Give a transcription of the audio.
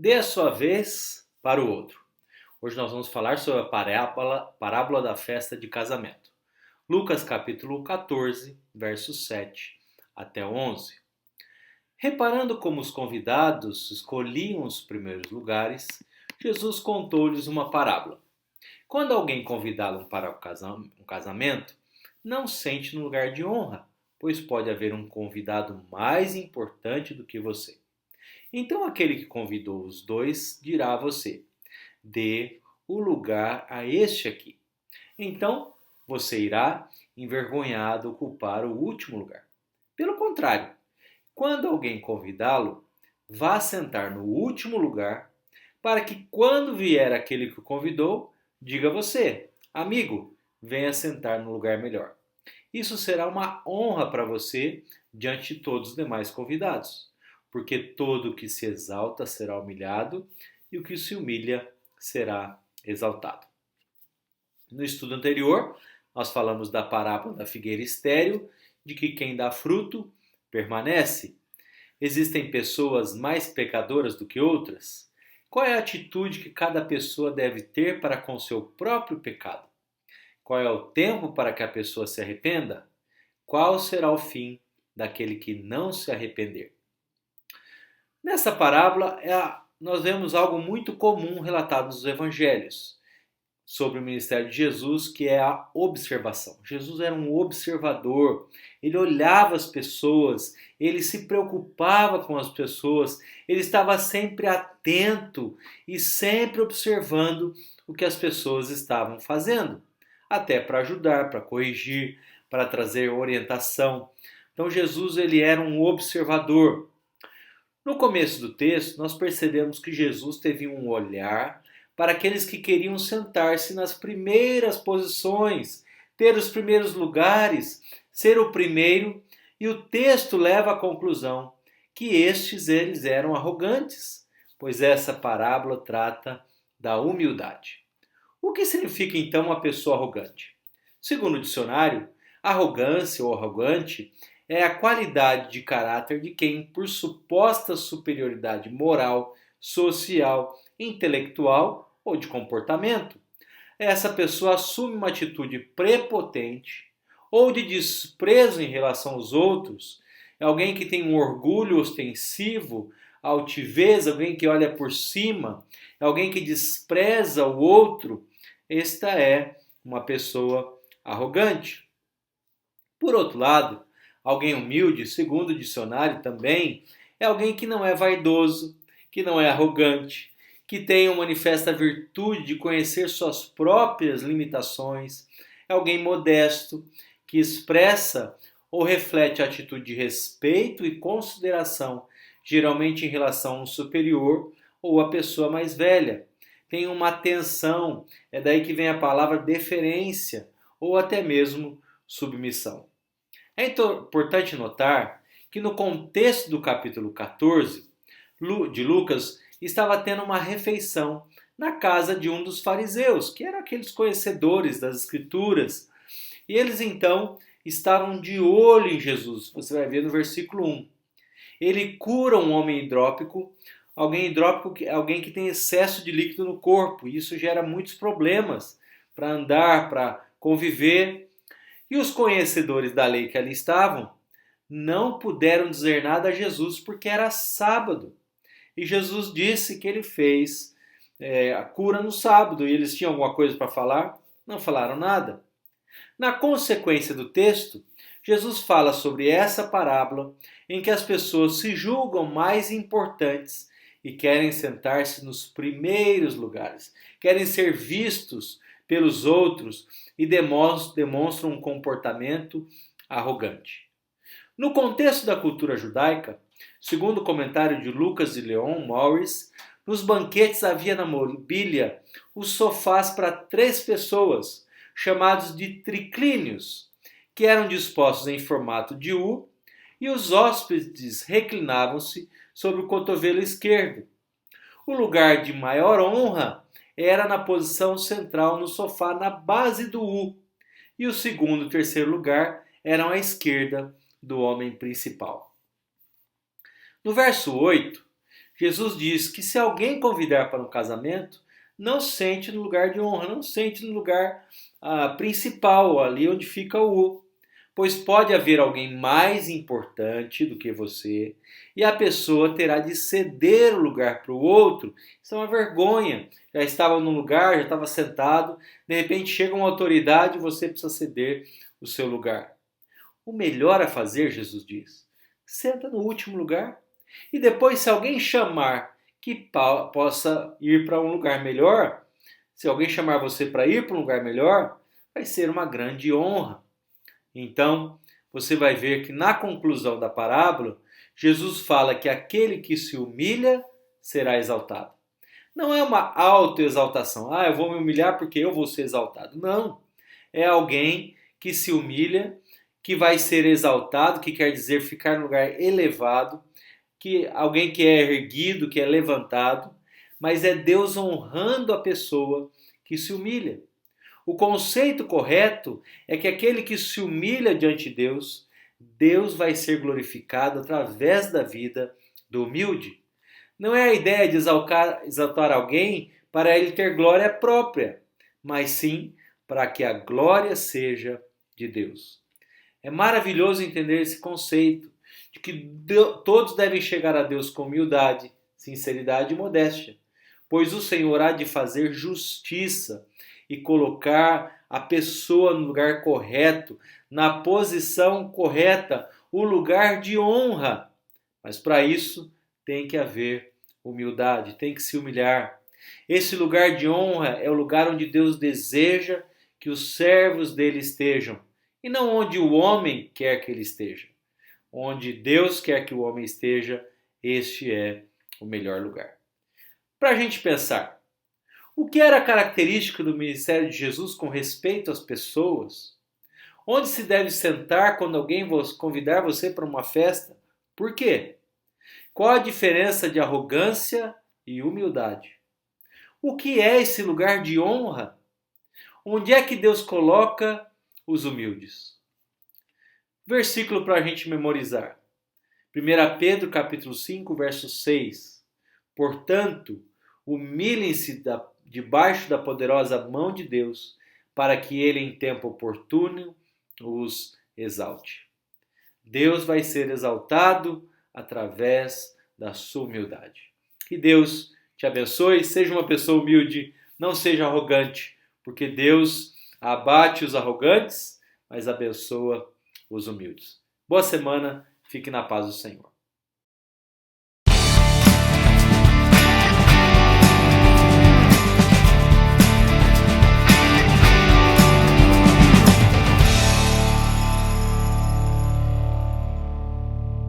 Dê a sua vez para o outro. Hoje nós vamos falar sobre a parábola da festa de casamento. Lucas capítulo 14, versos 7 até 11. Reparando como os convidados escolhiam os primeiros lugares, Jesus contou-lhes uma parábola. Quando alguém convidá-lo para um casamento, não sente no lugar de honra, pois pode haver um convidado mais importante do que você. Então aquele que convidou os dois dirá a você: dê o lugar a este aqui. Então você irá, envergonhado, ocupar o último lugar. Pelo contrário, quando alguém convidá-lo, vá sentar no último lugar, para que quando vier aquele que o convidou, diga a você: amigo, venha sentar no lugar melhor. Isso será uma honra para você diante de todos os demais convidados, porque todo o que se exalta será humilhado e o que se humilha será exaltado. No estudo anterior, nós falamos da parábola da figueira estéril, de que quem dá fruto permanece. Existem pessoas mais pecadoras do que outras? Qual é a atitude que cada pessoa deve ter para com seu próprio pecado? Qual é o tempo para que a pessoa se arrependa? Qual será o fim daquele que não se arrepender? Nessa parábola, nós vemos algo muito comum relatado nos evangelhos sobre o ministério de Jesus, que é a observação. Jesus era um observador, ele olhava as pessoas, ele se preocupava com as pessoas, ele estava sempre atento e sempre observando o que as pessoas estavam fazendo, até para ajudar, para corrigir, para trazer orientação. Então Jesus ele era um observador. No começo do texto, nós percebemos que Jesus teve um olhar para aqueles que queriam sentar-se nas primeiras posições, ter os primeiros lugares, ser o primeiro, e o texto leva à conclusão que eles eram arrogantes, pois essa parábola trata da humildade. O que significa então uma pessoa arrogante? Segundo o dicionário, arrogância ou arrogante é a qualidade de caráter de quem, por suposta superioridade moral, social, intelectual ou de comportamento, essa pessoa assume uma atitude prepotente ou de desprezo em relação aos outros. É alguém que tem um orgulho ostensivo, altivez, alguém que olha por cima, é alguém que despreza o outro. Esta é uma pessoa arrogante. Por outro lado, alguém humilde, segundo o dicionário também, é alguém que não é vaidoso, que não é arrogante, que tem ou manifesta a virtude de conhecer suas próprias limitações, é alguém modesto, que expressa ou reflete a atitude de respeito e consideração, geralmente em relação a um superior ou a pessoa mais velha. Tem uma atenção, é daí que vem a palavra deferência ou até mesmo submissão. É importante notar que no contexto do capítulo 14 de Lucas, estava tendo uma refeição na casa de um dos fariseus, que eram aqueles conhecedores das escrituras. E eles então estavam de olho em Jesus. Você vai ver no versículo 1. Ele cura um homem hidrópico. Alguém hidrópico é alguém que tem excesso de líquido no corpo. E isso gera muitos problemas para andar, para conviver. E os conhecedores da lei que ali estavam não puderam dizer nada a Jesus porque era sábado. E Jesus disse que ele fez a cura no sábado. E eles tinham alguma coisa para falar? Não falaram nada. Na consequência do texto, Jesus fala sobre essa parábola em que as pessoas se julgam mais importantes e querem sentar-se nos primeiros lugares, querem ser vistos pelos outros e demonstram um comportamento arrogante. No contexto da cultura judaica, segundo o comentário de Lucas e Leon Morris, nos banquetes havia na mobília os sofás para 3 pessoas, chamados de triclínios, que eram dispostos em formato de U, e os hóspedes reclinavam-se sobre o cotovelo esquerdo. O lugar de maior honra era na posição central no sofá, na base do U, e o segundo e terceiro lugar eram à esquerda do homem principal. No verso 8, Jesus diz que se alguém convidar para um casamento, não sente no lugar de honra, não sente no lugar principal, ali onde fica o. Pois pode haver alguém mais importante do que você e a pessoa terá de ceder o lugar para o outro. Isso é uma vergonha. Já estava no lugar, já estava sentado, de repente chega uma autoridade e você precisa ceder o seu lugar. O melhor a fazer, Jesus diz, senta no último lugar e depois, se alguém chamar que possa ir para um lugar melhor, se alguém chamar você para ir para um lugar melhor, vai ser uma grande honra. Então, você vai ver que na conclusão da parábola, Jesus fala que aquele que se humilha será exaltado. Não é uma autoexaltação. Eu vou me humilhar porque eu vou ser exaltado. Não. É alguém que se humilha, que vai ser exaltado, que quer dizer ficar no lugar elevado, que alguém que é erguido, que é levantado, mas é Deus honrando a pessoa que se humilha. O conceito correto é que aquele que se humilha diante de Deus, Deus vai ser glorificado através da vida do humilde. Não é a ideia de exaltar alguém para ele ter glória própria, mas sim para que a glória seja de Deus. É maravilhoso entender esse conceito de que todos devem chegar a Deus com humildade, sinceridade e modéstia, pois o Senhor há de fazer justiça e colocar a pessoa no lugar correto, na posição correta, o lugar de honra. Mas para isso tem que haver humildade, tem que se humilhar. Esse lugar de honra é o lugar onde Deus deseja que os servos dele estejam, e não onde o homem quer que ele esteja. Onde Deus quer que o homem esteja, este é o melhor lugar. Para a gente pensar, o que era característico do ministério de Jesus com respeito às pessoas? Onde se deve sentar quando alguém convidar você para uma festa? Por quê? Qual a diferença de arrogância e humildade? O que é esse lugar de honra? Onde é que Deus coloca os humildes? Versículo para a gente memorizar. 1 Pedro capítulo 5, verso 6. Portanto, humilhem-se debaixo da poderosa mão de Deus, para que ele em tempo oportuno os exalte. Deus vai ser exaltado através da sua humildade. Que Deus te abençoe, seja uma pessoa humilde, não seja arrogante, porque Deus abate os arrogantes, mas abençoa os humildes. Boa semana, fique na paz do Senhor.